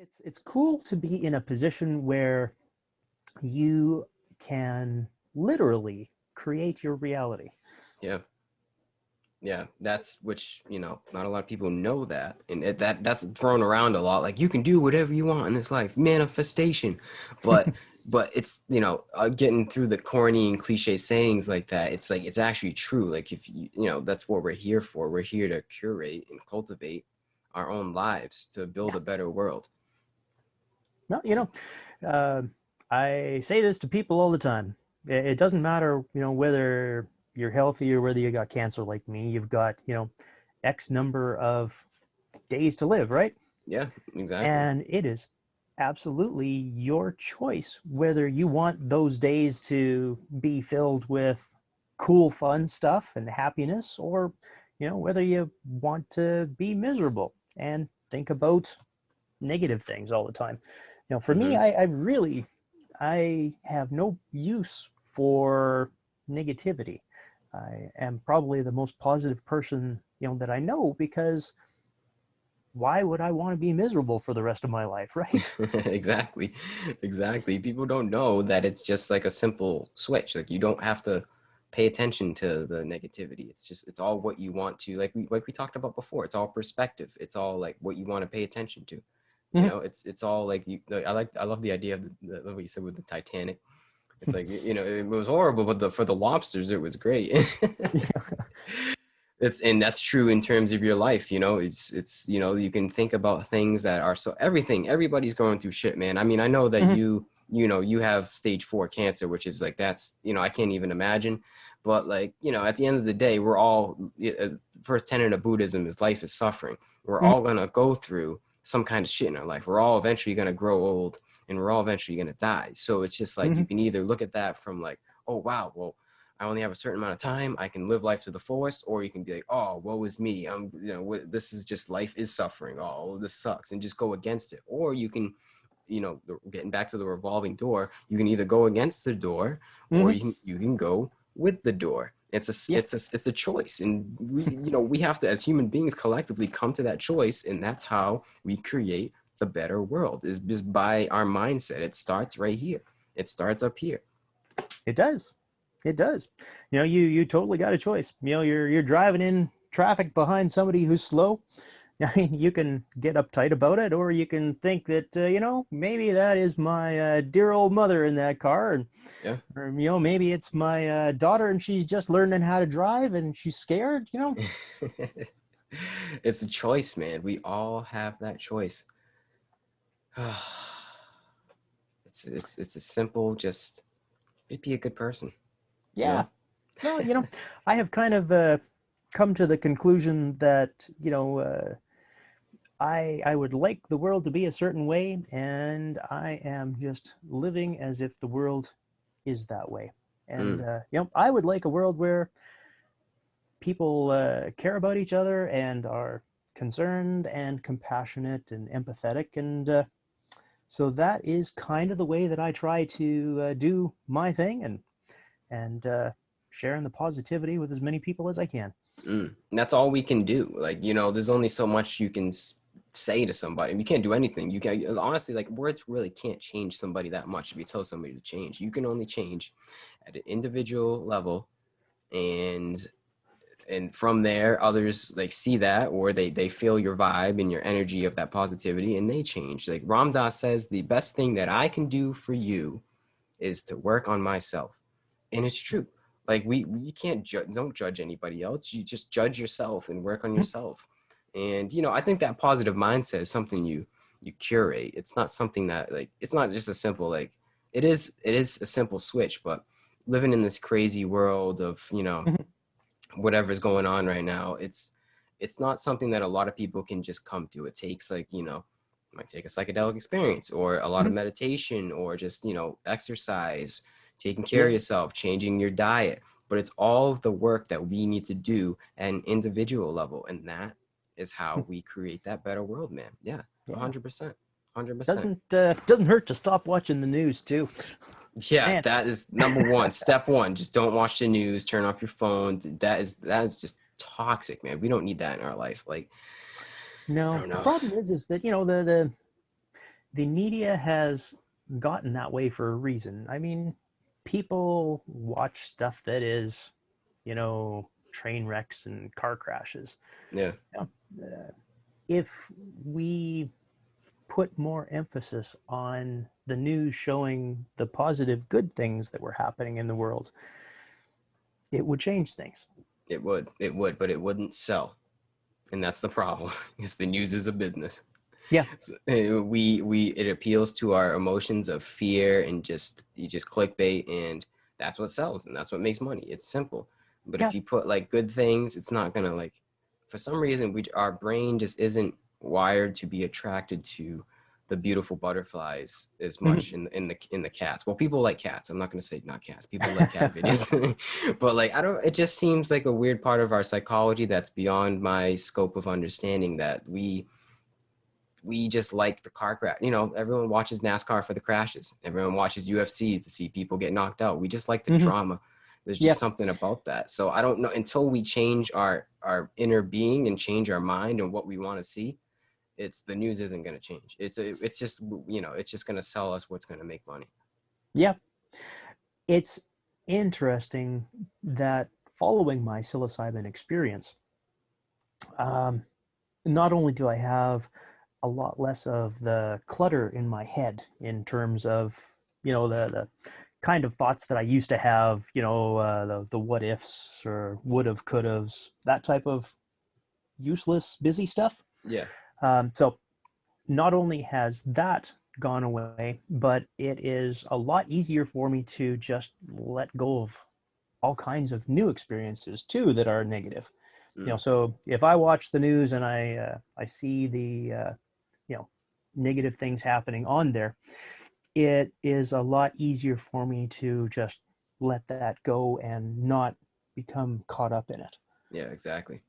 It's cool to be in a position where you can literally create your reality. Yeah. Yeah, that's which, not a lot of people know that. And that's thrown around a lot. Like you can do whatever you want in this life, manifestation. But it's, getting through the corny and cliche sayings like that. It's like it's actually true. Like if that's what we're here for. We're here to curate and cultivate our own lives to build Yeah. a better world. Well, Yeah. uh, I say this to people all the time. It doesn't matter, whether you're healthy or whether you got cancer like me. You've got, X number of days to live, right? Yeah, exactly. And it is absolutely your choice whether you want those days to be filled with cool, fun stuff and happiness, or, whether you want to be miserable and think about negative things all the time. For me, Hmm. I really, I have no use for negativity. I am probably the most positive person, that I know, because why would I want to be miserable for the rest of my life, right? Exactly. Exactly. People don't know that it's just like a simple switch. Like you don't have to pay attention to the negativity. It's all what you want to, like we talked about before. It's all perspective. It's all like what you want to pay attention to. Mhm. It's all like I love the idea of what you said with the Titanic. It's like, it was horrible, but for the lobsters it was great. And that's true in terms of your life. It's you can think about things that are so everybody's going through shit, man. I mean, I know that Mhm. you have stage 4 cancer, which is like, that's, I can't even imagine. But like, at the end of the day, we're all, first tenet of Buddhism is life is suffering. We're Mhm. all gonna go through some kind of shit in our life. We're all eventually gonna grow old, and we're all eventually gonna die. So it's just like, you Mhm. can either look at that from like, oh wow, well, I only have a certain amount of time. I can live life to the fullest, or you can be like, oh, woe is me. This is just, life is suffering. Oh, this sucks, and just go against it. Or you can, getting back to the revolving door, you can either go against the door, or Mhm. you can go with the door. Yeah. It's a choice, and we have to, as human beings, collectively come to that choice, and that's how we create the better world, is just by our mindset. It starts right here. It starts up here. It does. It does. You totally got a choice. You're driving in traffic behind somebody who's slow. I mean, you can get uptight about it, or you can think that, maybe that is my dear old mother in that car, and Yeah. or maybe it's my daughter and she's just learning how to drive and she's scared. It's a choice, man. We all have that choice. It's a simple, just be a good person, you Yeah. know? Well, I have kind of come to the conclusion that I would like the world to be a certain way, and I am just living as if the world is that way. And Mm, I would like a world where people care about each other and are concerned and compassionate and empathetic, and so that is kind of the way that I try to do my thing, and sharing the positivity with as many people as I can. mm. And that's all we can do. Like, there's only so much you can say to somebody. We can't do anything. You can, honestly, like, words really can't change somebody that much. If you tell somebody to change, you can only change at an individual level, and from there, others like see that, or they feel your vibe and your energy of that positivity, and they change. Like Ram Dass says, the best thing that I can do for you is to work on myself. And it's true. Like we can't don't judge anybody else. You just judge yourself and work on yourself. And I think that positive mindset is something you curate. It's not something that, like, it's not just a simple, like, it is a simple switch. But living in this crazy world of whatever's going on right now, it's not something that a lot of people can just come to. It takes, like, it might take a psychedelic experience, or a lot of meditation, or just exercise, taking care of Yeah, yourself, changing your diet. But it's all of the work that we need to do at an individual level, and that is how we create that better world, man. Yeah, yeah. 100%. 100%. Doesn't hurt to stop watching the news too, Yeah, man. that is number one. Step one, just don't watch the news, turn off your phone. That is just toxic, man. We don't need that in our life. Like, I No, don't the know. problem is that the the media has gotten that way for a reason. I mean, people watch stuff that is, train wrecks and car crashes. Yeah. You if we put more emphasis on the news showing the positive, good things that were happening in the world, it would change things. It would, but it wouldn't sell. And that's the problem. Is the news is a business. Yeah. So, it appeals to our emotions of fear and just clickbait, and that's what sells and that's what makes money. It's simple. But Yeah. if you put like good things, it's not gonna like, for some reason our brain just isn't wired to be attracted to the beautiful butterflies as much in the cats. Well, people like cats. I'm not gonna say not cats. People like cat videos. But like, I don't, it just seems like a weird part of our psychology that's beyond my scope of understanding, that we just like the car crash. Everyone watches NASCAR for the crashes. Everyone watches UFC to see people get knocked out. We just like the drama. There's Yeah. just something about that. So I don't know, until we change our inner being and change our mind and what we want to see, the news isn't going to change. It's just, it's just going to sell us what's going to make money. Yeah. It's interesting that following my psilocybin experience, um, not only do I have a lot less of the clutter in my head in terms of, the kind of thoughts that I used to have, the what ifs or would have, could have's, that type of useless, busy stuff. Yeah. So not only has that gone away, but it is a lot easier for me to just let go of all kinds of new experiences too that are negative. Mm. So if I watch the news and I see the you know negative things happening on there, it is a lot easier for me to just let that go and not become caught up in it. Yeah, exactly.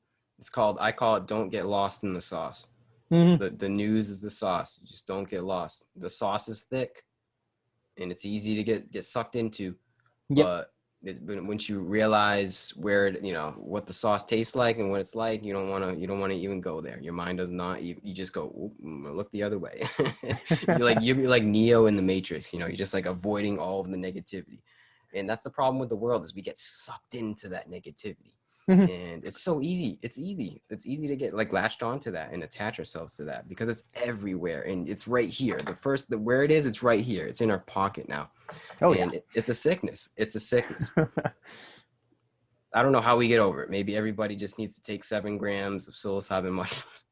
I call it, don't get lost in the sauce. Mm-hmm. The news is the sauce. You just don't get lost. The sauce is thick and it's easy to get sucked into, Yep. but once you realize what the sauce tastes like and what it's like, you don't want to even go there. Your mind does not. You just go, look the other way. You're like Neo in the Matrix. You're just like avoiding all of the negativity, and that's the problem with the world, is we get sucked into that negativity. Mm-hmm. And it's so easy. It's easy to get like latched onto that and attach ourselves to that, because it's everywhere and it's right here. Where it is, it's right here. It's in our pocket now. Oh yeah. And it's a sickness. It's a sickness. I don't know how we get over it. Maybe everybody just needs to take 7 grams of psilocybin mushrooms.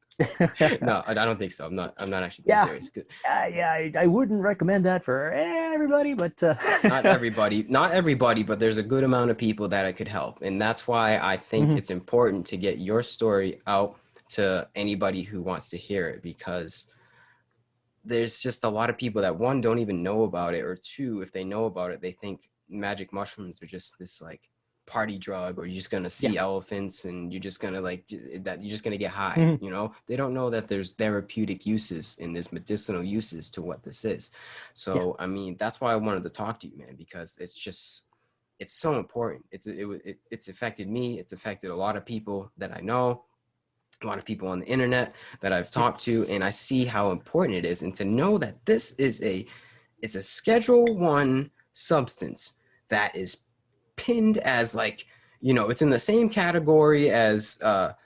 No, I don't think so. I'm not actually being Yeah. serious. Yeah, I wouldn't recommend that for everybody, but Not everybody, but there's a good amount of people that it could help. And that's why I think Mhm. it's important to get your story out to anybody who wants to hear it, because there's just a lot of people that, one, don't even know about it, or two, if they know about it, they think magic mushrooms are just this like party drug, or you're just gonna Yeah. see elephants and you're just gonna that you're just gonna get high. Mhm. They don't know that there's therapeutic uses and there's medicinal uses to what this is. Yeah. So I mean, that's why I wanted to talk to you, man, because it's so important. It's affected me. It's affected a lot of people that I know, a lot of people on the internet that I've Yep. talked to, and I see how important it is. And to know that this is it's a Schedule 1 substance that is pinned as like, it's in the same category as I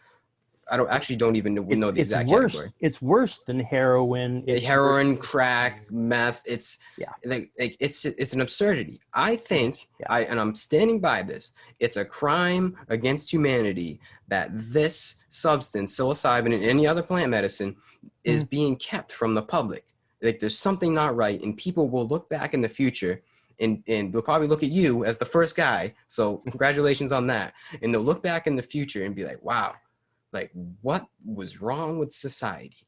don't even know the It's exact worse. category. It's worse than heroin. It's worse. Heroin, crack, meth. It's Yeah. like it's an absurdity. I It is. think Yeah. and I'm standing by this. It's a crime against humanity that this substance, psilocybin, and any other plant medicine, is Mhm. being kept from the public. Like, there's something not right, and people will look back in the future, and they'll probably look at you as the first guy. So congratulations on that. And they'll look back in the future and be like, wow, like, what was wrong with society?